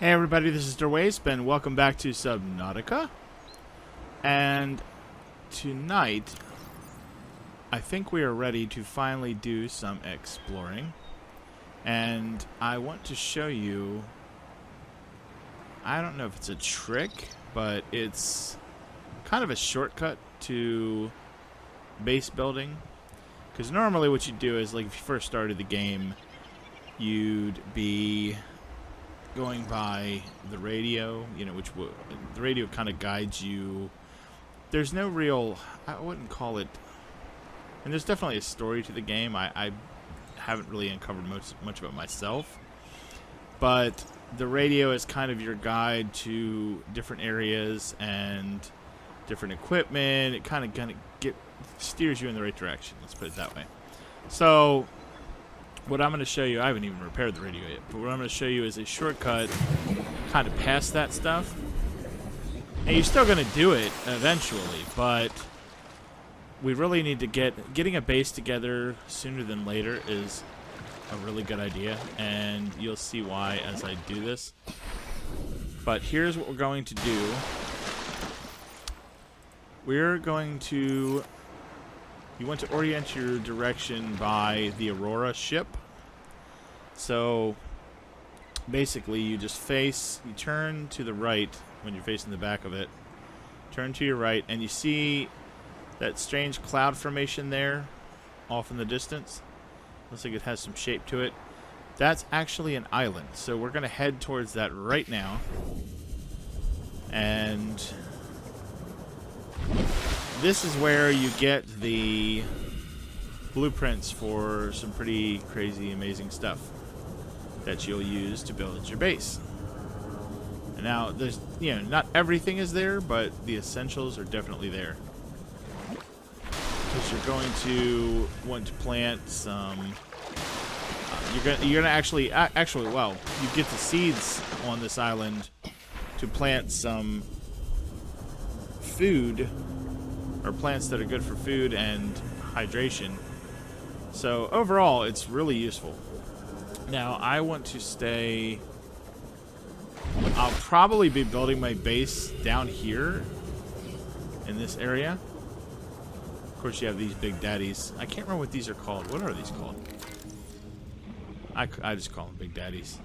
Hey everybody, this is Derwaysp, and welcome back to Subnautica. And tonight, I think we are ready to finally do some exploring. And I want to show you, I don't know if it's a trick, but it's kind of a shortcut to base building. Because normally what you do is, like, if you first started the game, you'd be going by the radio, you know, the radio kind of guides you. There's no real, I wouldn't call it, and there's definitely a story to the game. I haven't really uncovered much of it myself, but the radio is kind of your guide to different areas and different equipment. It kind of steers you in the right direction, let's put it that way. So what I'm going to show you, I haven't even repaired the radio yet, but what I'm going to show you is a shortcut kind of past that stuff. And you're still going to do it eventually, but we really need to getting a base together sooner than later is a really good idea, and you'll see why as I do this. But here's what we're going to do. You want to orient your direction by the Aurora ship. So basically you turn to the right when you're facing the back of it. Turn to your right and you see that strange cloud formation there off in the distance. Looks like it has some shape to it. That's actually an island. So we're going to head towards that right now. And this is where you get the blueprints for some pretty crazy, amazing stuff that you'll use to build your base. And now, there's, not everything is there, but the essentials are definitely there. Because you're going to want to plant some. You're gonna actually, well, you get the seeds on this island to plant some food, or plants that are good for food and hydration. So overall, it's really useful. Now, I want to stay. I'll probably be building my base down here in this area. Of course, you have these big daddies. I can't remember what these are called. What are these called? I just call them big daddies.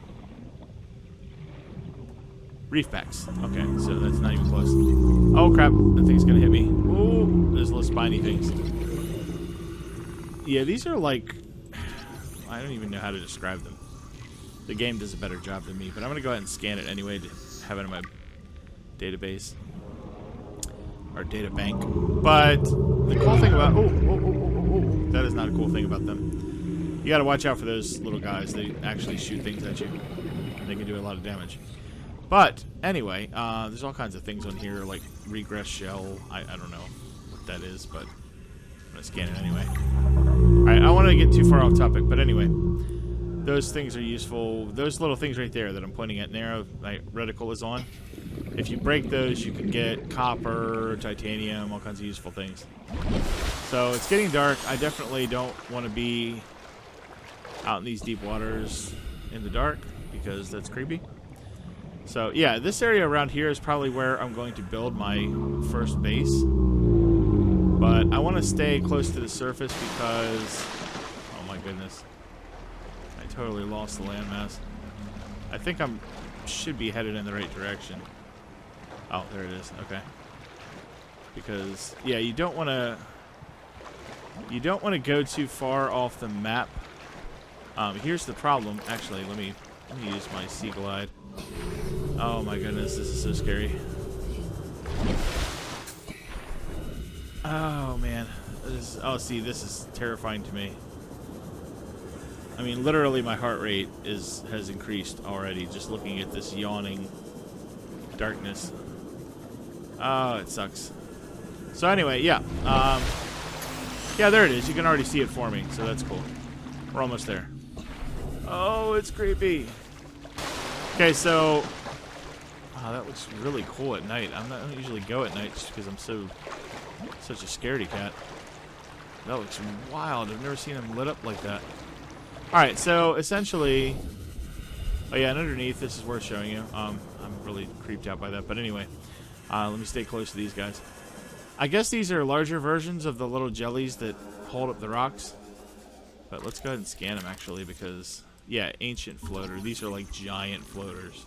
Reefbacks. Okay, so that's not even close. Oh crap, that thing's gonna hit me. Ooh, there's little spiny things. Yeah, these are like, I don't even know how to describe them. The game does a better job than me, but I'm gonna go ahead and scan it anyway to have it in my database. Or data bank. But the cool thing about, that is not a cool thing about them. You gotta watch out for those little guys. They actually shoot things at you. They can do a lot of damage. But anyway, there's all kinds of things on here, like regress shell. I don't know what that is, but I'm gonna scan it anyway. Alright, I don't want to get too far off topic, but anyway, those things are useful. Those little things right there that I'm pointing at, narrow my reticle is on. If you break those, you can get copper, titanium, all kinds of useful things. So it's getting dark. I definitely don't want to be out in these deep waters in the dark because that's creepy. So yeah, this area around here is probably where I'm going to build my first base. But I want to stay close to the surface because, oh my goodness, I totally lost the landmass. I think should be headed in the right direction. Oh, there it is. Okay. Because yeah, you don't want to go too far off the map. Here's the problem. Actually, let me use my Sea Glide. Oh my goodness, this is so scary. Oh man. See, this is terrifying to me. I mean, literally my heart rate has increased already just looking at this yawning darkness. Oh, it sucks. So anyway, yeah. Yeah, there it is. You can already see it forming, so that's cool. We're almost there. Oh, it's creepy. Okay, so that looks really cool at night. I don't usually go at night just because I'm such a scaredy cat. That looks wild. I've never seen them lit up like that. Alright, so essentially Oh yeah, and underneath, this is worth showing you. I'm really creeped out by that, but anyway, let me stay close to these guys. I guess these are larger versions of the little jellies that hold up the rocks. But let's go ahead and scan them actually, because yeah, ancient floater. These are like giant floaters.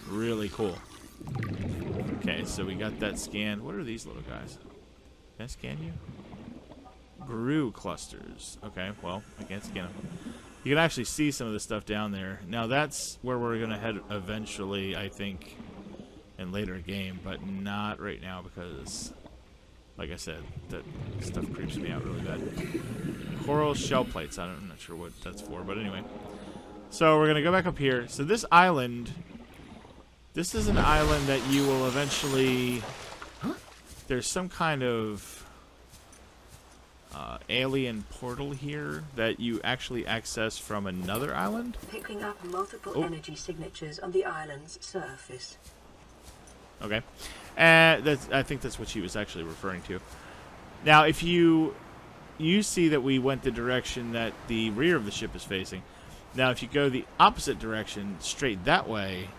Really cool. Okay, so we got that scanned. What are these little guys? Can I scan you? Brew clusters. Okay, well, I can't scan them. You can actually see some of the stuff down there. Now that's where we're going to head eventually, I think, in later game, but not right now because, like I said, that stuff creeps me out really bad. Coral shell plates. I'm not sure what that's for, but anyway. So we're going to go back up here. So this island, this is an island that you will eventually... There's some kind of alien portal here that you actually access from another island. Picking up multiple energy signatures on the island's surface. Okay. And I think that's what she was actually referring to. Now, if you see that we went the direction that the rear of the ship is facing. Now, if you go the opposite direction, straight that way,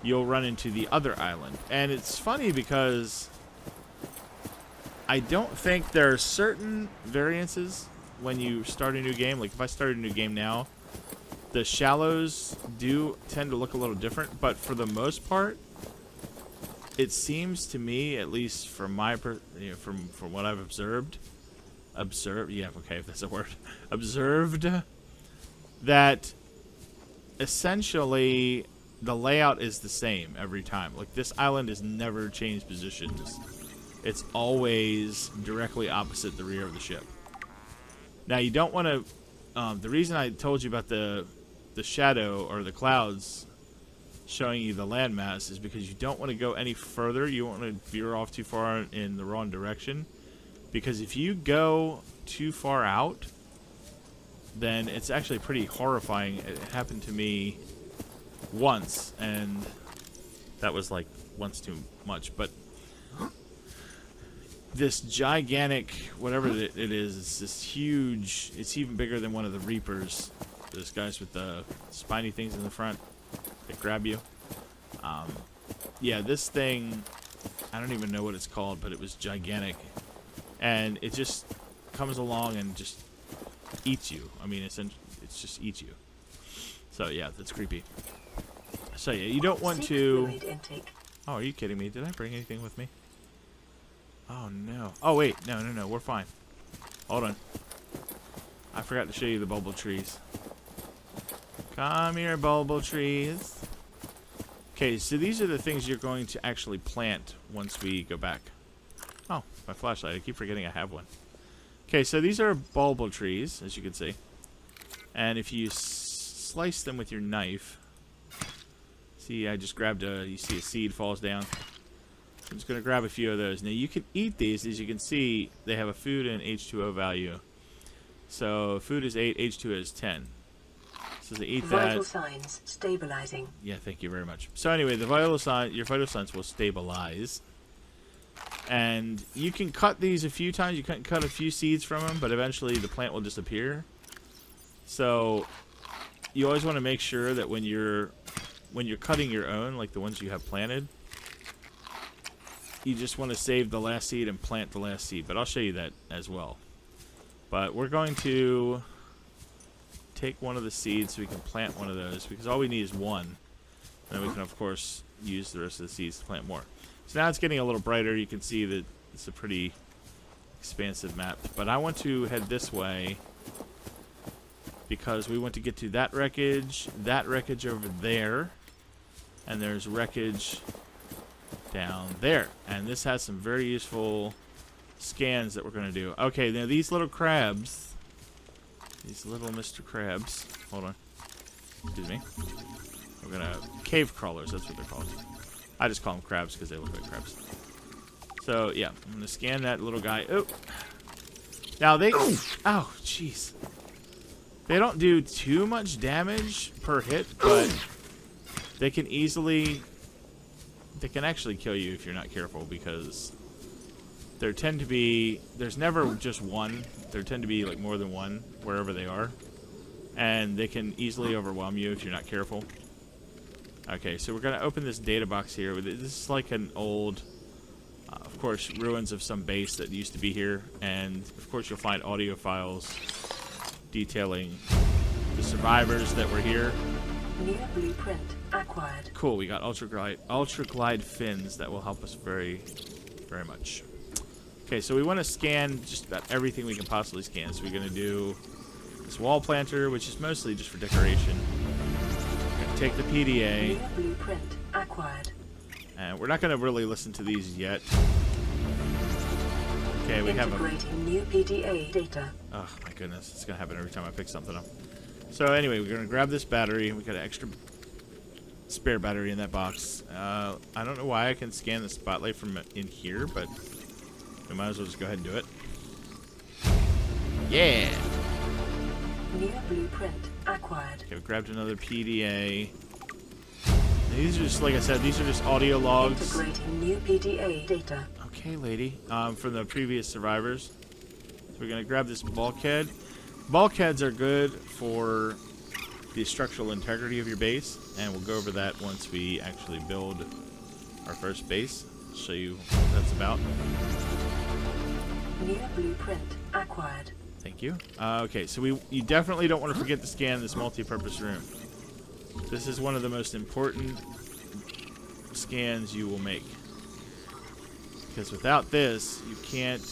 you'll run into the other island. And it's funny because I don't think there are certain variances when you start a new game. Like, if I started a new game now, the shallows do tend to look a little different. But for the most part, it seems to me, at least from my from what I've observed, yeah, okay, if that's a word, observed, that essentially the layout is the same every time. Like, this island has never changed positions. It's always directly opposite the rear of the ship. Now, you don't want to... the reason I told you about the shadow or the clouds showing you the landmass is because you don't want to go any further. You don't want to veer off too far in the wrong direction. Because if you go too far out, then it's actually pretty horrifying. It happened to me once, and that was like once too much. But this gigantic, whatever it is, it's this huge, it's even bigger than one of the Reapers. Those guys with the spiny things in the front that grab you. Yeah, this thing, I don't even know what it's called, but it was gigantic. And it just comes along and just eats you. I mean, it's just eats you. So yeah, that's creepy. So yeah, you don't want to... Oh, are you kidding me? Did I bring anything with me? Oh no. Oh wait, no, we're fine. Hold on. I forgot to show you the bulble trees. Come here, bulble trees. Okay, so these are the things you're going to actually plant once we go back. Oh, my flashlight. I keep forgetting I have one. Okay, so these are bulble trees, as you can see. And if you slice them with your knife... See, I just grabbed a... You see a seed falls down. I'm just going to grab a few of those. Now, you can eat these. As you can see, they have a food and H2O value. So, food is 8, H2O is 10. So, they eat that. Vital signs stabilizing. Yeah, thank you very much. So, anyway, the vital sign, your vital signs will stabilize. And you can cut these a few times. You can cut a few seeds from them, but eventually the plant will disappear. So, you always want to make sure that when you're cutting your own, like the ones you have planted, you just want to save the last seed and plant the last seed. But I'll show you that as well. But we're going to take one of the seeds so we can plant one of those, because all we need is one. And then we can, of course, use the rest of the seeds to plant more. So now it's getting a little brighter. You can see that it's a pretty expansive map. But I want to head this way because we want to get to that wreckage over there, and there's wreckage down there. And this has some very useful scans that we're going to do. Okay, now these little crabs, these little Mr. Krabs, hold on, excuse me, we're going to, cave crawlers, that's what they're called. I just call them crabs because they look like crabs. So, yeah, I'm going to scan that little guy. Oh, now they, oh, jeez. They don't do too much damage per hit, but they can easily, they can actually kill you if you're not careful, because there tend to be, there's never just one. There tend to be like more than one wherever they are. and they can easily overwhelm you if you're not careful. Okay, so we're going to open this data box here. This is like an old, of course, ruins of some base that used to be here, and of course you'll find audio files detailing the survivors that were here. New blueprint acquired. Cool, we got ultra glide fins that will help us very much. Okay, so we want to scan just about everything we can possibly scan. So we're going to do this wall planter, which is mostly just for decoration. We're going to take the PDA. New blueprint acquired. And we're not going to really listen to these yet. Okay, we have a... Integrating new PDA data. Oh, my goodness. It's going to happen every time I pick something up. So anyway, we're going to grab this battery. We got an extra spare battery in that box. I don't know why I can scan the spotlight from in here, but we might as well just go ahead and do it. Yeah! New blueprint acquired. Okay, we grabbed another PDA. And these are just, like I said, these are just audio logs. Integrating new PDA data. Okay, lady. From the previous survivors. So we're going to grab this bulkhead. Bulkheads are good for the structural integrity of your base, and we'll go over that once we actually build our first base. I'll show you what that's about. New blueprint acquired. Thank you. Okay, so you definitely don't want to forget to scan this multi-purpose room. This is one of the most important scans you will make. Because without this, you can't...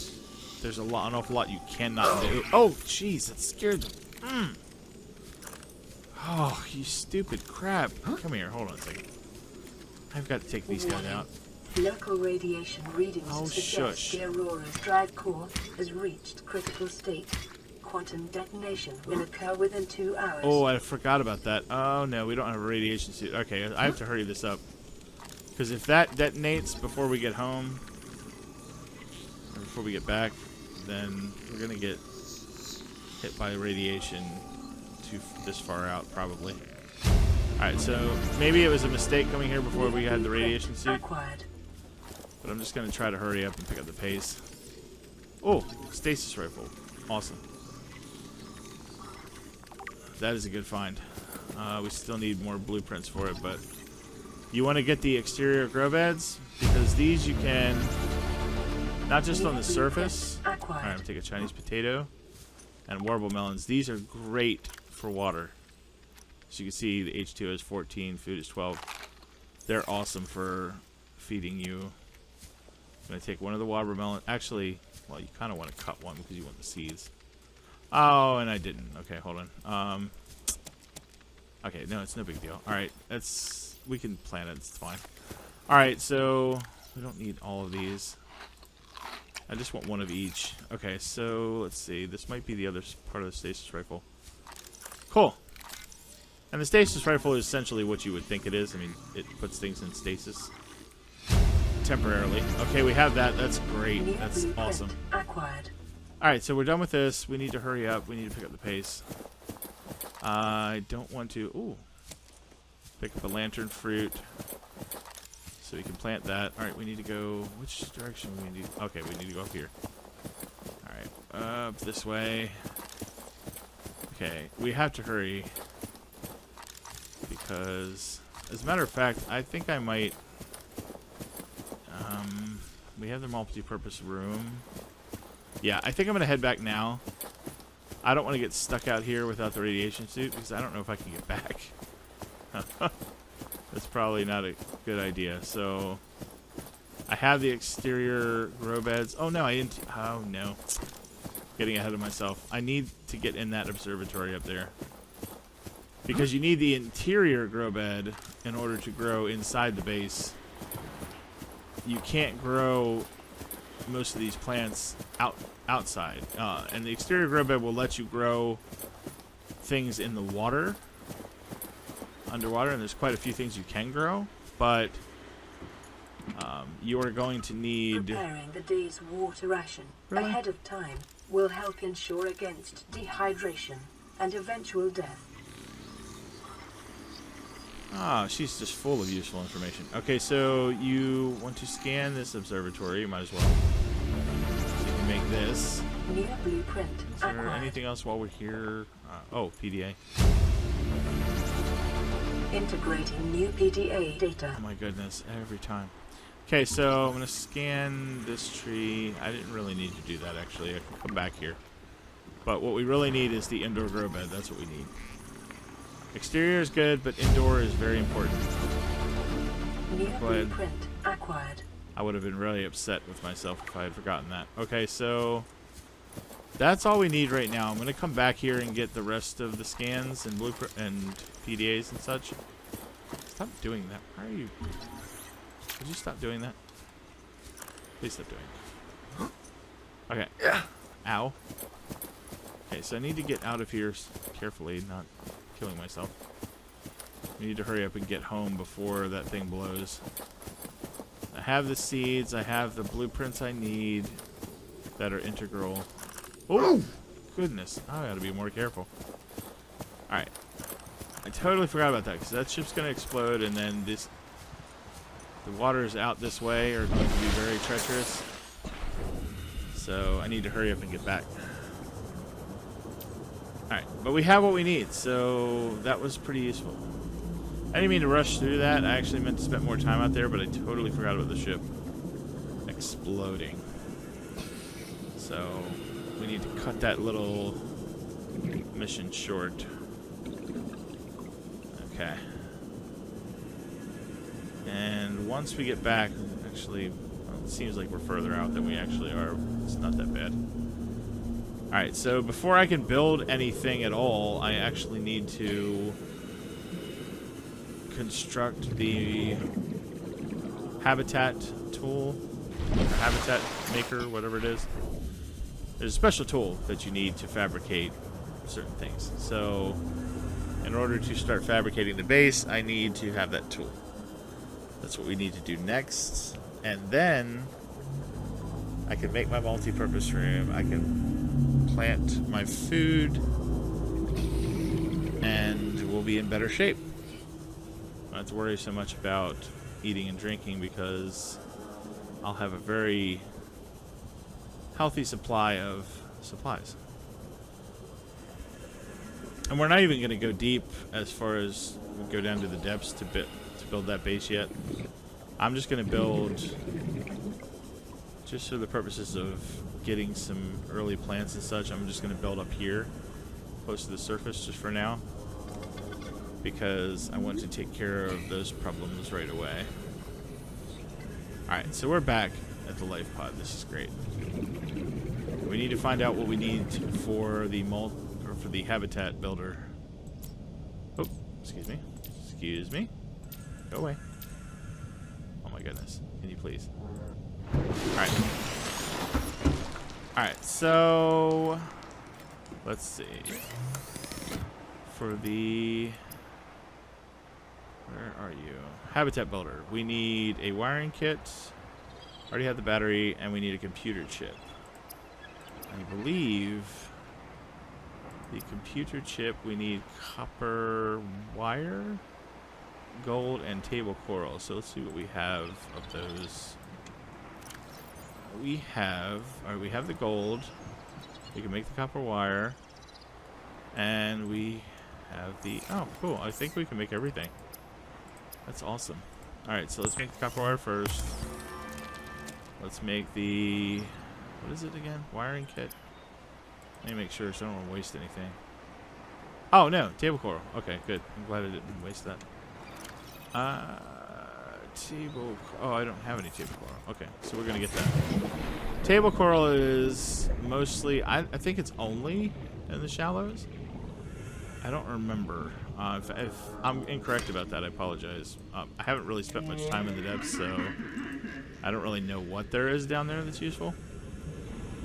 There's an awful lot you cannot do. Oh, jeez, that scared them. Oh, you stupid crap. Come here, hold on a second. I've got to take these guys out. Local radiation readings suggest shush. the Aurora's drive core has reached critical state. Quantum detonation will occur within 2 hours. Oh, I forgot about that. Oh, no, we don't have a radiation suit. Okay, I have to hurry this up. Because if that detonates before we get home, or before we get back, then we're going to get hit by radiation this far out, probably. Alright, so maybe it was a mistake coming here before we had the radiation suit. Acquired. But I'm just going to try to hurry up and pick up the pace. Oh, stasis rifle. Awesome. That is a good find. We still need more blueprints for it, but you want to get the exterior grow beds, because these you can, not just on the surface. Alright, I'm going to take a Chinese potato and warble melons. These are great for water. As you can see, the H2 is 14, food is 12. They're awesome for feeding you. I'm going to take one of the watermelon. Actually, well, you kind of want to cut one because you want the seeds. Oh, and I didn't. Okay, hold on. Okay, no, it's no big deal. Alright, we can plant it. It's fine. Alright, so we don't need all of these. I just want one of each. Okay, so let's see. This might be the other part of the stasis rifle. Cool. And the stasis rifle is essentially what you would think it is. I mean, it puts things in stasis temporarily. Okay, we have that. That's great. That's awesome. Acquired. Alright, so we're done with this. We need to hurry up. We need to pick up the pace. I don't want to... Ooh. Pick up a lantern fruit. So we can plant that. Alright, we need to go... Which direction we need to... Okay, we need to go up here. Alright, up this way. Okay, we have to hurry. Because... As a matter of fact, I think I might... we have the multi-purpose room. Yeah, I think I'm going to head back now. I don't want to get stuck out here without the radiation suit, because I don't know if I can get back. That's probably not a good idea. So, I have the exterior grow beds. Oh, no, I didn't. Oh, no. Getting ahead of myself. I need to get in that observatory up there. Because you need the interior grow bed in order to grow inside the base. You can't grow most of these plants outside. And the exterior grow bed will let you grow things in the water, underwater, and there's quite a few things you can grow, but you are going to need... Preparing the day's water ration ahead of time will help ensure against dehydration and eventual death. Ah, she's just full of useful information. Okay, so you want to scan this observatory. You might as well. So you can make this. New blueprint Is there acquired. anything else while we're here? Oh, PDA. Integrating new PDA data. Oh my goodness, every time. Okay, so I'm going to scan this tree. I didn't really need to do that, actually. I can come back here. But what we really need is the indoor grow bed. That's what we need. Exterior is good, but indoor is very important. New Go ahead. blueprint acquired. I would have been really upset with myself if I had forgotten that. Okay, so that's all we need right now. I'm going to come back here and get the rest of the scans and blueprint and PDAs and such. Stop doing that. Why are you... Would you stop doing that? Please stop doing it. Okay. Yeah. Ow. Okay, so I need to get out of here carefully, not killing myself. I need to hurry up and get home before that thing blows. I have the seeds. I have the blueprints I need that are integral. Oh, goodness. I gotta be more careful. Alright. I totally forgot about that, because that ship's gonna explode, and then the waters out this way are going to be very treacherous. So I need to hurry up and get back. Alright, but we have what we need, so that was pretty useful. I didn't mean to rush through that. I actually meant to spend more time out there, but I totally forgot about the ship exploding. So we need to cut that little mission short. Okay. And once we get back, actually, well, it seems like we're further out than we actually are. It's not that bad. Alright, so before I can build anything at all, I actually need to construct the habitat tool, or habitat maker, whatever it is. There's a special tool that you need to fabricate certain things. So, in order to start fabricating the base, I need to have that tool. That's what we need to do next. And then I can make my multi-purpose room. I can plant my food, and we'll be in better shape. I don't have to worry so much about eating and drinking, because I'll have a very healthy supply of supplies. And we're not even going to go deep as far as go down to the depths to build that base yet. I'm just going to build, just for the purposes of getting some early plants and such, I'm just going to build up here close to the surface just for now, because I want to take care of those problems right away. Alright, so we're back at the life pod. This is great. We need to find out what we need for the habitat builder. Oh, excuse me. Excuse me. Go away. Oh my goodness. Can you please? Alright. Alright, so let's see. For the... Where are you? Habitat builder. We need a wiring kit. Already have the battery, and we need a computer chip. I believe the computer chip, we need copper wire, gold, and table coral. So let's see what we have of those. We have the gold. We can make the copper wire, and we have the... Oh, cool. I think we can make everything. That's awesome. Alright, so let's make the copper wire first. Let's make the... What is it again? Wiring kit? Let me make sure so I don't want to waste anything. Oh, no. Table coral. Okay, good. I'm glad I didn't waste that. Oh, I don't have any table coral. Okay, so we're going to get that. Table coral is mostly... I think it's only in the shallows. I don't remember. If I'm incorrect about that, I apologize. I haven't really spent much time in the depths, so I don't really know what there is down there that's useful.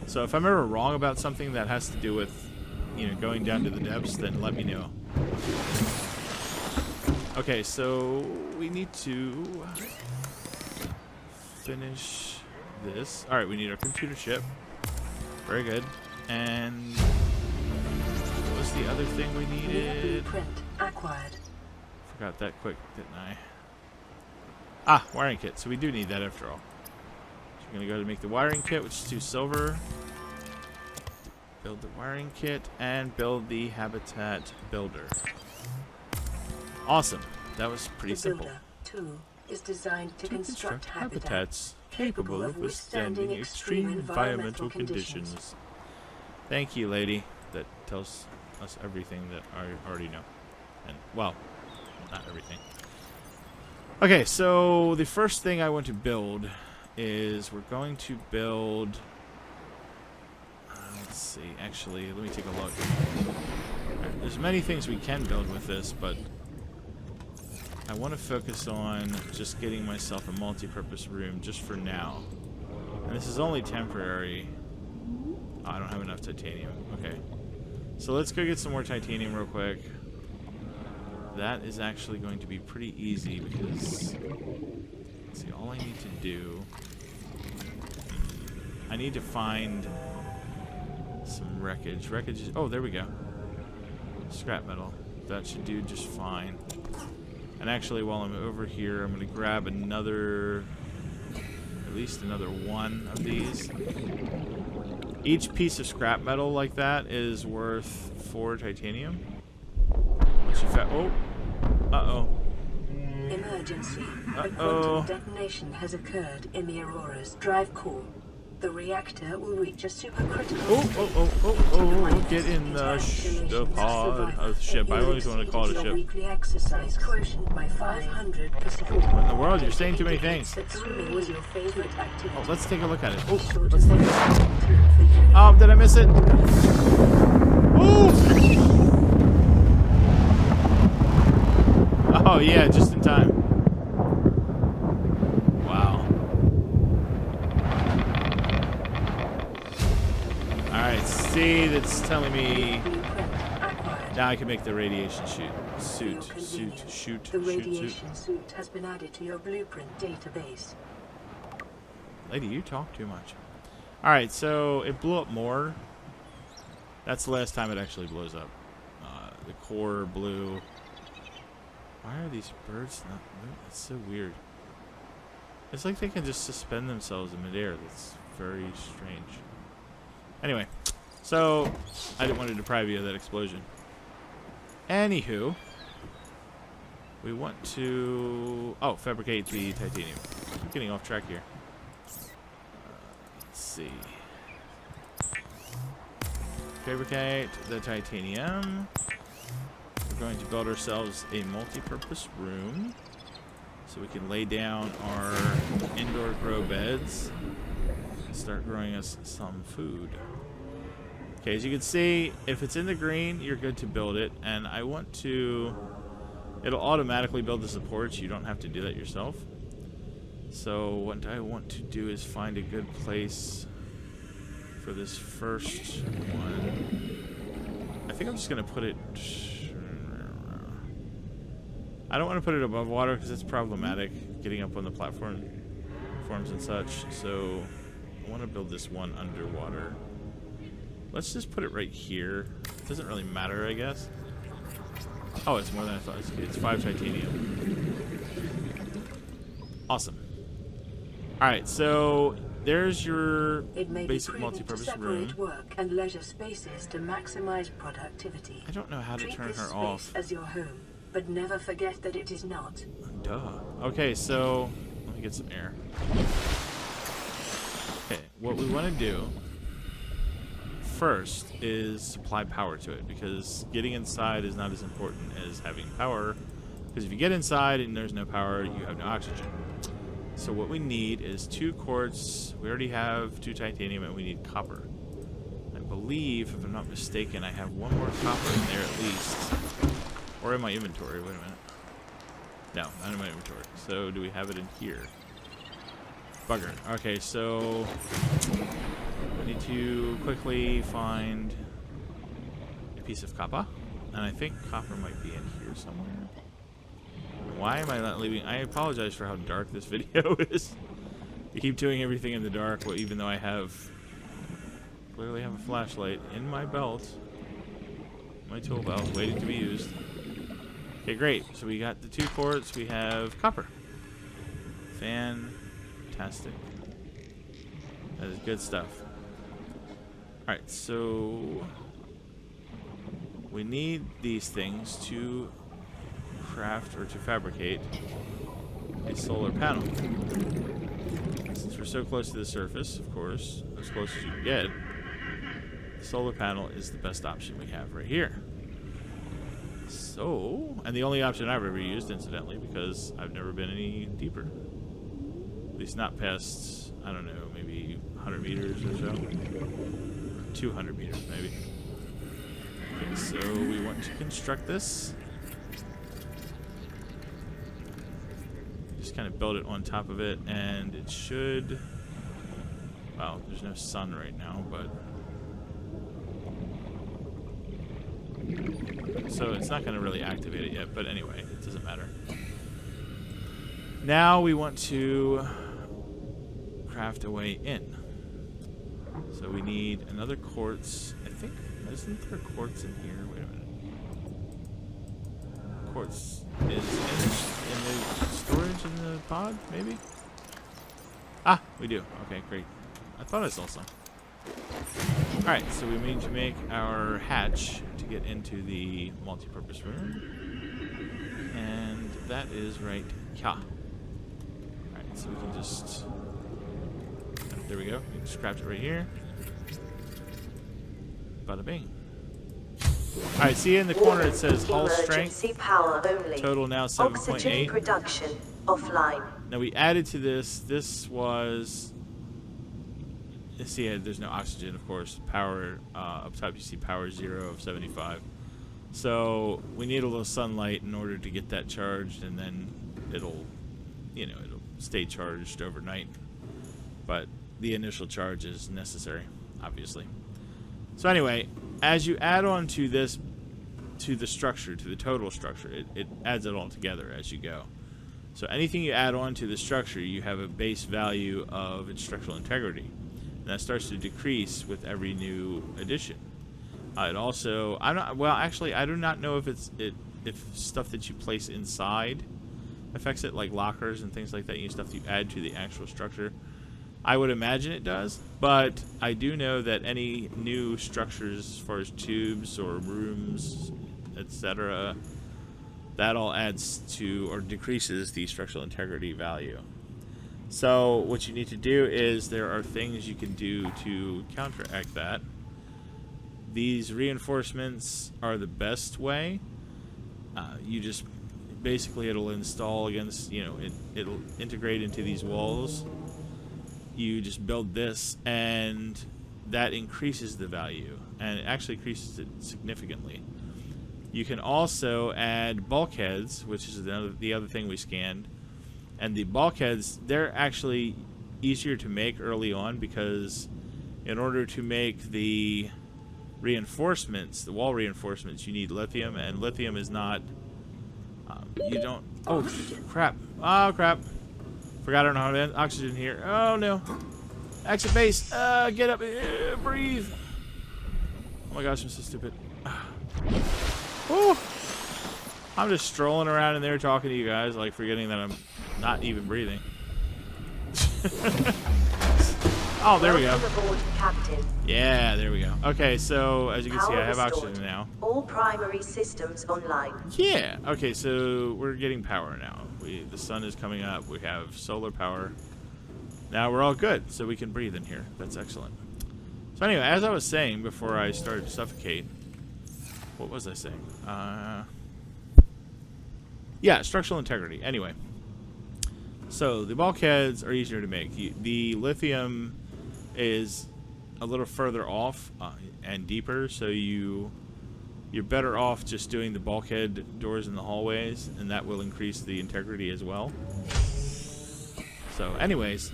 So if I'm ever wrong about something that has to do with, you know, going down to the depths, then let me know. Okay, so we need to finish this. Alright, we need our computer chip. Very good. And what was the other thing we needed? Blueprint acquired. Forgot that quick, didn't I? Ah, wiring kit. So we do need that after all. So we're going to go to make the wiring kit, which is 2 silver. Build the wiring kit and build the habitat builder. Awesome. That was pretty The simple. builder, too, is designed to construct habitats capable of withstanding extreme environmental conditions. Thank you, lady. That tells us everything that I already know. And, well, not everything. Okay, so the first thing I want to build is we're going to build... let's see. Actually, let me take a look. Right, there's many things we can build with this, but I want to focus on just getting myself a multi-purpose room just for now. And this is only temporary. Oh, I don't have enough titanium. Okay. So let's go get some more titanium real quick. That is actually going to be pretty easy because... let's see, all I need to do... I need to find some wreckage. Wreckage is... oh, there we go. Scrap metal. That should do just fine. And actually, while I'm over here, I'm going to grab another... at least another one of these. Each piece of scrap metal like that is worth 4 titanium. Once you oh. Uh-oh. Emergency. Uh-oh. A quantum detonation has occurred in the Aurora's drive core. The reactor will reach a supercritical oh, get in the pod. A ship. I always want to call it a ship. Weekly exercise quotient by 500%. What in the world? You're saying too many things. Swimming was your favorite activity. Oh, let's take a look at it. Oh, let's look at it. Oh, did I miss it? Ooh! Oh, yeah, just in time. Wow. Alright, see, that's telling me... now I can make the radiation shoot. The radiation suit has been added to your blueprint database. Lady, you talk too much. Alright, so it blew up more. That's the last time it actually blows up. The core blew. Why are these birds not moving? It's so weird. It's like they can just suspend themselves in midair. That's very strange. Anyway, so I didn't want to deprive you of that explosion. Anywho, we want to... oh, fabricate the titanium. I'm getting off track here. Let's see. Fabricate the titanium. We're going to build ourselves a multi-purpose room so we can lay down our indoor grow beds and start growing us some food. Okay, as you can see, if it's in the green, you're good to build it. And I want to... it'll automatically build the supports. You don't have to do that yourself. So what I want to do is find a good place for this first one. I think I'm just going to put it... I don't want to put it above water because it's problematic getting up on the platforms and such. So I want to build this one underwater. Let's just put it right here. It doesn't really matter, I guess. Oh, it's more than I thought. It's 5 titanium. Awesome. Alright, so there's your basic multi-purpose room. Work and leisure spaces to maximize productivity. I don't know how to Treat turn this her space off. as your home, but never forget that it is not. Duh. Okay, so let me get some air. Okay, what we want to do first is supply power to it, because getting inside is not as important as having power, because if you get inside and there's no power, you have no oxygen. So what we need is 2 quartz. We already have 2 titanium, and we need copper. I believe, if I'm not mistaken, I have 1 more copper in there at least, or in my inventory. Wait a minute. No, not in my inventory. So do we have it in here? Bugger. Okay, so I need to quickly find a piece of copper, and I think copper might be in here somewhere. Why am I not leaving? I apologize for how dark this video is. I keep doing everything in the dark, well, even though I clearly have a flashlight in my belt, my tool belt, waiting to be used. Okay, great. So we got the 2 quartz. We have copper. Fantastic. That is good stuff. Alright, so we need these things to craft or to fabricate a solar panel. Since we're so close to the surface, of course, as close as you can get, the solar panel is the best option we have right here. So, and the only option I've ever used, incidentally, because I've never been any deeper. At least not past, I don't know, maybe 100 meters or so. 200 meters, maybe. Okay, so we want to construct this. Just kind of build it on top of it, and it should... Well, there's no sun right now, but... So it's not going to really activate it yet, but anyway, it doesn't matter. Now we want to craft a way in. So we need another quartz. I think, isn't there quartz in here? Wait a minute. Quartz is in the storage in the pod, maybe? Ah, we do. Okay, great. I thought I saw some. Alright, so we need to make our hatch to get into the multi-purpose room. And that is right here. Alright, so we can just... There we go. We can scratch it right here. Bada bing. Alright, see in the corner it says hull strength. Power only. Total now 7.8. Oxygen production offline. Now we added to this. This was... See, there's no oxygen, of course. Power, up top you see power 0 of 75. So we need a little sunlight in order to get that charged, and then it'll, you know, it'll stay charged overnight. But the initial charge is necessary, obviously. So anyway, as you add on to this, to the structure, to the total structure, it adds it all together as you go. So anything you add on to the structure, you have a base value of its structural integrity. And that starts to decrease with every new addition. It also, actually, I do not know if if stuff that you place inside affects it, like lockers and things like that, stuff you add to the actual structure. I would imagine it does, but I do know that any new structures, as far as tubes or rooms, etc., that all adds to or decreases the structural integrity value. So what you need to do is there are things you can do to counteract that. These reinforcements are the best way. You just basically it'll install against, it'll integrate into these walls. You just build this, and that increases the value, and it actually increases it significantly. You can also add bulkheads, which is the other thing we scanned. And the bulkheads, they're actually easier to make early on, because in order to make the reinforcements, the wall reinforcements, you need lithium, and lithium is not, you don't, oh crap, forgot I don't know how to end oxygen here, oh no, exit base, get up, breathe, oh my gosh, I'm so stupid. Woo. I'm just strolling around in there talking to you guys, like forgetting that I'm not even breathing. Oh, there we go. Yeah, there we go. Okay, so as you can see, I have oxygen now. All primary systems online. Yeah. Okay, so we're getting power now. The sun is coming up. We have solar power. Now we're all good, so we can breathe in here. That's excellent. So anyway, as I was saying before I started to suffocate, what was I saying? Yeah, structural integrity. Anyway, so the bulkheads are easier to make. The lithium is a little further off and deeper, so you're better off just doing the bulkhead doors in the hallways, and that will increase the integrity as well. So anyways,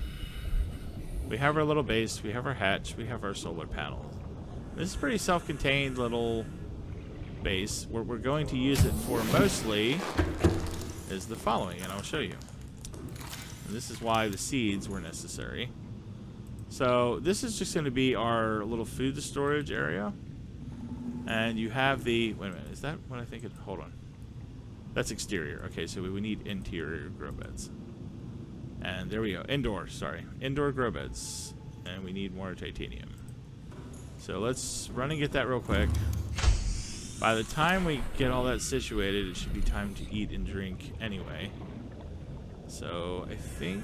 we have our little base, we have our hatch, we have our solar panel. This is a pretty self-contained little base. What we're going to use it for mostly is the following, and I'll show you. And this is why the seeds were necessary. So this is just going to be our little food storage area. And you have the, wait a minute, is that what I think it, hold on. That's exterior. Okay, so we need interior grow beds. And there we go, indoor, sorry. Indoor grow beds. And we need more titanium. So let's run and get that real quick. By the time we get all that situated, it should be time to eat and drink anyway. So I think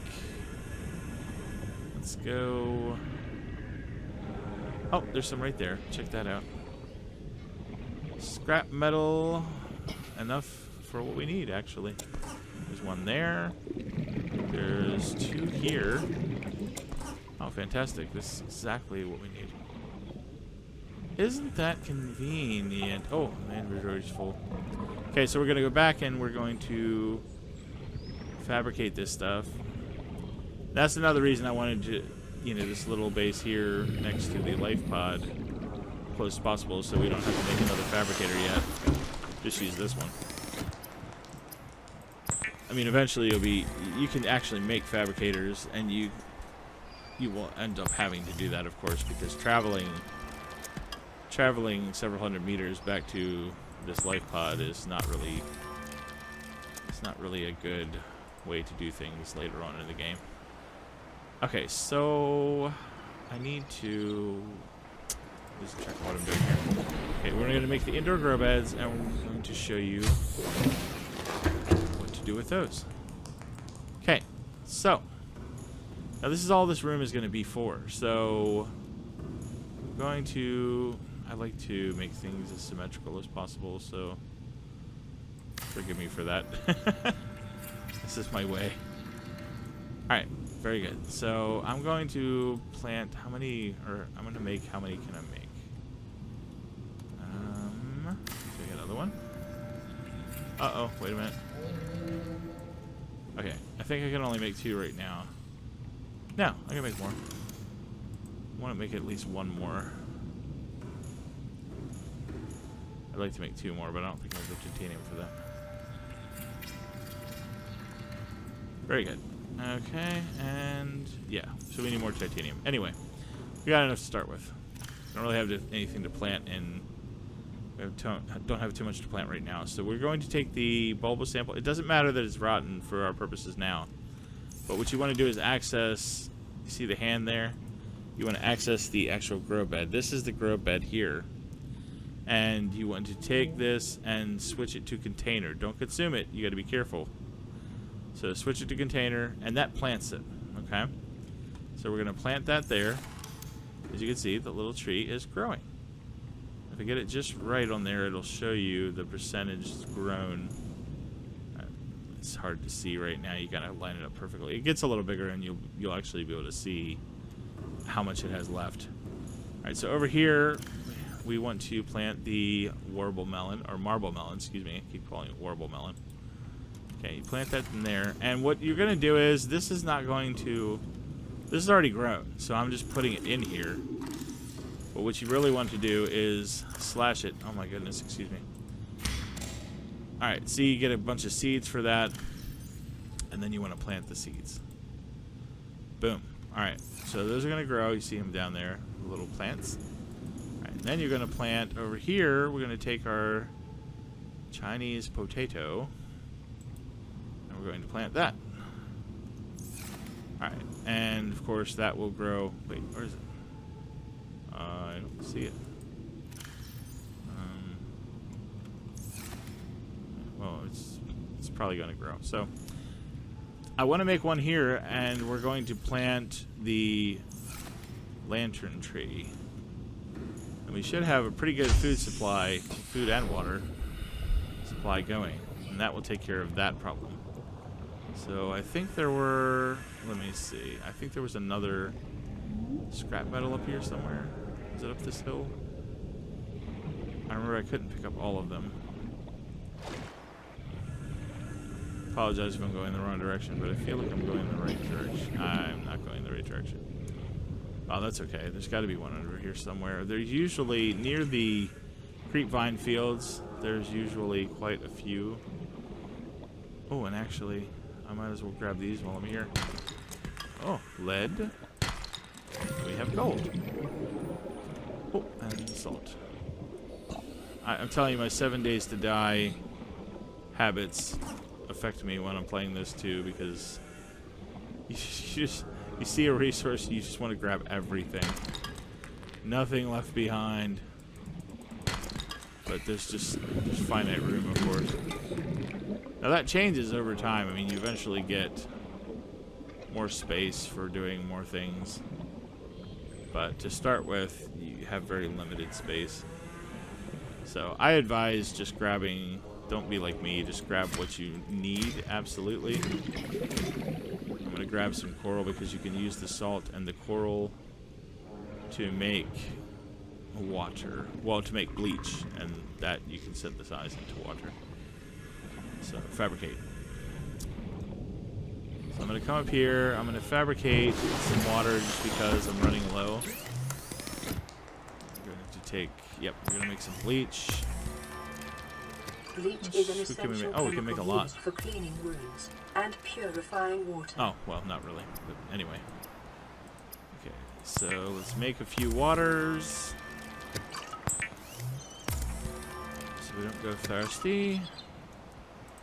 let's go. Oh, there's some right there. Check that out. Scrap metal. Enough for what we need, actually. There's one there. There's 2 here. Oh, fantastic. This is exactly what we need. Isn't that convenient? Oh, my inventory's full. Okay, so we're going to go back and we're going to fabricate this stuff. That's another reason I wanted to, you know, this little base here next to the life pod close as possible so we don't have to make another fabricator yet. Just use this one. I mean, eventually you can actually make fabricators, and you will end up having to do that, of course, because traveling several hundred meters back to this life pod is not really a good way to do things later on in the game. Okay, so I need to just check what I'm doing here. Okay, we're going to make the indoor grow beds, and we're going to show you what to do with those. Okay, so now this is all this room is going to be for. So I'm going to, I like to make things as symmetrical as possible, so forgive me for that. This is my way. Alright, very good. So I'm going to plant how many, or I'm going to make, how many can I make? Take another one. Uh-oh, wait a minute. Okay, I think I can only make 2 right now. No, I can make more. I want to make at least 1 more. I'd like to make 2 more, but I don't think I have the titanium for that. Very good. Okay, and yeah, so we need more titanium. Anyway, we got enough to start with. Don't really have anything to plant, and we don't have too much to plant right now. So we're going to take the bulbous sample. It doesn't matter that it's rotten for our purposes now, but what you want to do is access. You see the hand there? You want to access the actual grow bed. This is the grow bed here, and you want to take this and switch it to container. Don't consume it. You got to be careful. So switch it to container, and that plants it, okay? So we're going to plant that there. As you can see, the little tree is growing. If I get it just right on there, it'll show you the percentage grown. It's hard to see right now. You got to line it up perfectly. It gets a little bigger, and you'll actually be able to see how much it has left. All right, so over here, we want to plant the warble melon, or marble melon, excuse me. I keep calling it warble melon. Okay, you plant that in there, and what you're going to do is, this is already grown, so I'm just putting it in here. But what you really want to do is slash it. Oh my goodness, excuse me. Alright, see, you get a bunch of seeds for that, and then you want to plant the seeds. Boom. Alright, so those are going to grow. You see them down there, the little plants. Alright, then you're going to plant over here. We're going to take our Chinese potato, and we're going to plant that. Alright, and of course that will grow. Wait, where is it? I don't see it. Well, it's probably going to grow. So I want to make one here, and we're going to plant the lantern tree. And we should have a pretty good food supply, food and water supply going, and that will take care of that problem. So I think there were, let me see, I think there was another scrap metal up here somewhere. Is it up this hill? I remember I couldn't pick up all of them. Apologize if I'm going in the wrong direction, but I feel like I'm going in the right direction. I'm not going in the right direction. Oh, that's okay. There's got to be one over here somewhere. There's usually, near the creepvine fields, there's usually quite a few. Oh, and actually, I might as well grab these while I'm here. Oh, lead. We have gold. Oh, and salt. I'm telling you, my 7 days to die habits affect me when I'm playing this too, because you see a resource, you just want to grab everything. Nothing left behind. But there's finite room, of course. Now that changes over time. I mean, you eventually get more space for doing more things. But to start with, you have very limited space. So I advise just grabbing, don't be like me, just grab what you need, absolutely. I'm going to grab some coral because you can use the salt and the coral to make water. Well, to make bleach, and that you can synthesize into water. So, fabricate. So I'm going to come up here, I'm going to fabricate some water just because I'm running low. We're going to take, yep, we're going to make some bleach. Bleach is an essential we can make a lot for cleaning wounds and purifying water. Oh, well, not really, but anyway. Okay, so let's make a few waters. So we don't go thirsty.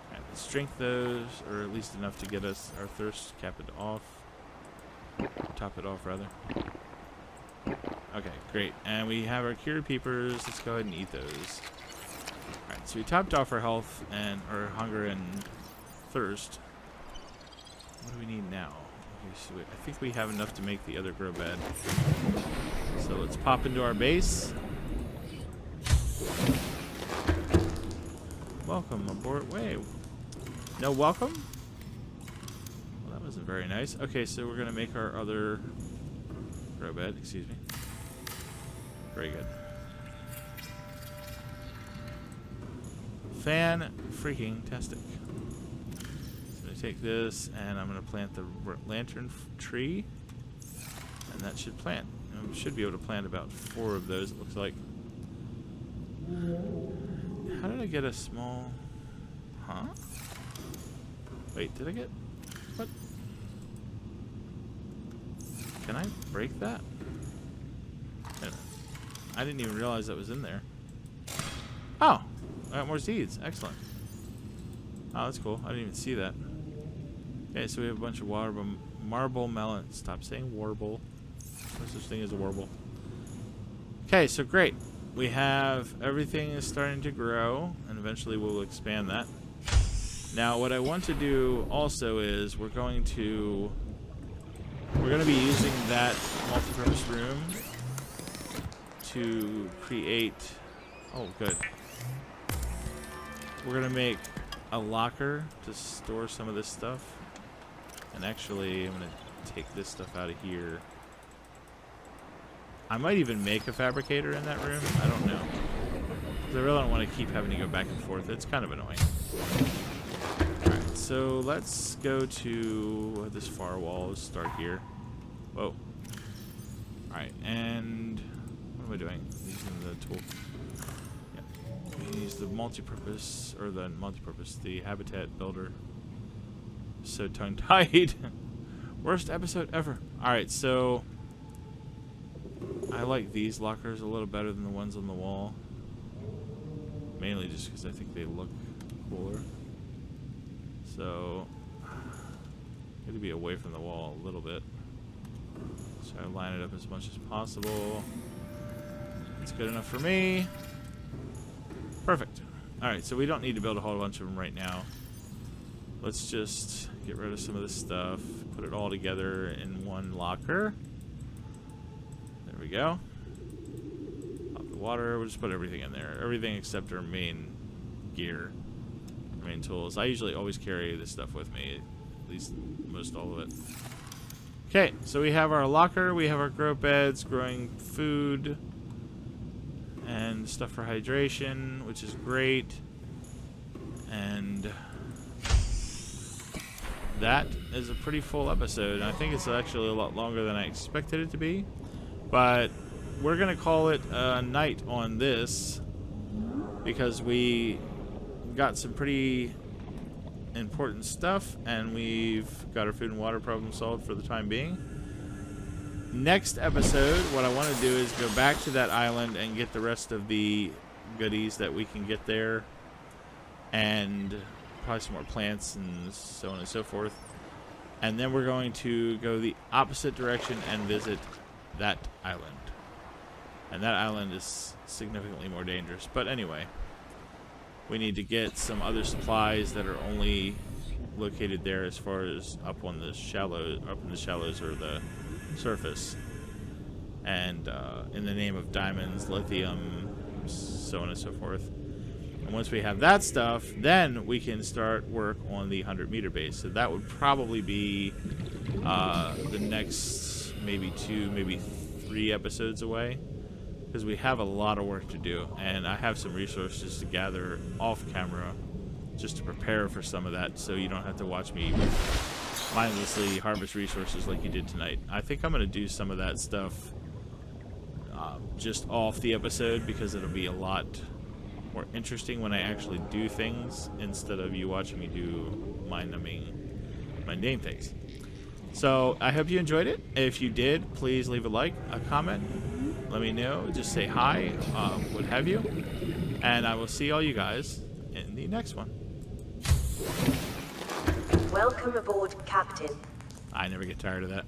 Alright, let's drink those, or at least enough to get us our thirst, cap it off. Top it off, rather. Okay, great. And we have our cured peepers. Let's go ahead and eat those. Alright, so we topped off our health and our hunger and thirst. What do we need now? Okay, so I think we have enough to make the other grow bed. So let's pop into our base. Welcome aboard. Wait. No welcome? Well, that wasn't very nice. Okay, so we're going to make our other grow bed. Excuse me. Very good. Fan-freaking-tastic. So I'm going to take this, and I'm going to plant the lantern tree. And that should plant. We should be able to plant about 4 of those, it looks like. How did I get a small... Huh? Wait, did I get... What? Can I break that? Wait a minute. I didn't even realize that was in there. Oh! I got more seeds. Excellent. Oh, that's cool. I didn't even see that. Okay, so we have a bunch of marble melon. Stop saying warble. No such thing as a warble. Okay, so great. We have everything is starting to grow, and eventually we'll expand that. Now, what I want to do also is we're going to be using that multi-purpose room to create. Oh, good. We're gonna make a locker to store some of this stuff, and actually, I'm gonna take this stuff out of here. I might even make a fabricator in that room. I don't know. I really don't want to keep having to go back and forth. It's kind of annoying. Alright, so let's go to this far wall. Let's start here. Whoa. Alright, and what am I doing? Using the tool. Yeah. We use the multi-purpose, or the habitat builder. So tongue-tied. Worst episode ever. Alright, so I like these lockers a little better than the ones on the wall. Mainly just because I think they look cooler. So, got to be away from the wall a little bit. So I line it up as much as possible. It's good enough for me. Perfect. Alright, so we don't need to build a whole bunch of them right now. Let's just get rid of some of this stuff. Put it all together in one locker. There we go. Pop the water. We'll just put everything in there. Everything except our main gear. Our main tools. I usually always carry this stuff with me. At least most all of it. Okay, so we have our locker. We have our grow beds, growing food, and stuff for hydration, which is great. And that is a pretty full episode. And I think it's actually a lot longer than I expected it to be. But we're going to call it a night on this because we got some pretty important stuff and we've got our food and water problem solved for the time being. Next episode, what I want to do is go back to that island and get the rest of the goodies that we can get there, and probably some more plants and so on and so forth. And then we're going to go the opposite direction and visit that island. And that island is significantly more dangerous. But anyway, we need to get some other supplies that are only located there as far as up in the shallows or the surface. And in the name of diamonds, lithium, so on and so forth. And once we have that stuff, then we can start work on the 100-meter base. So that would probably be the next maybe 2, maybe 3 episodes away. Because we have a lot of work to do. And I have some resources to gather off camera just to prepare for some of that, so you don't have to watch me mindlessly harvest resources like you did tonight. I think I'm going to do some of that stuff just off the episode, because it'll be a lot more interesting when I actually do things instead of you watching me do mundane things. So I hope you enjoyed it. If you did, please leave a like, a comment, let me know, just say hi, what have you, and I will see all you guys in the next one. Welcome aboard, Captain. I never get tired of that.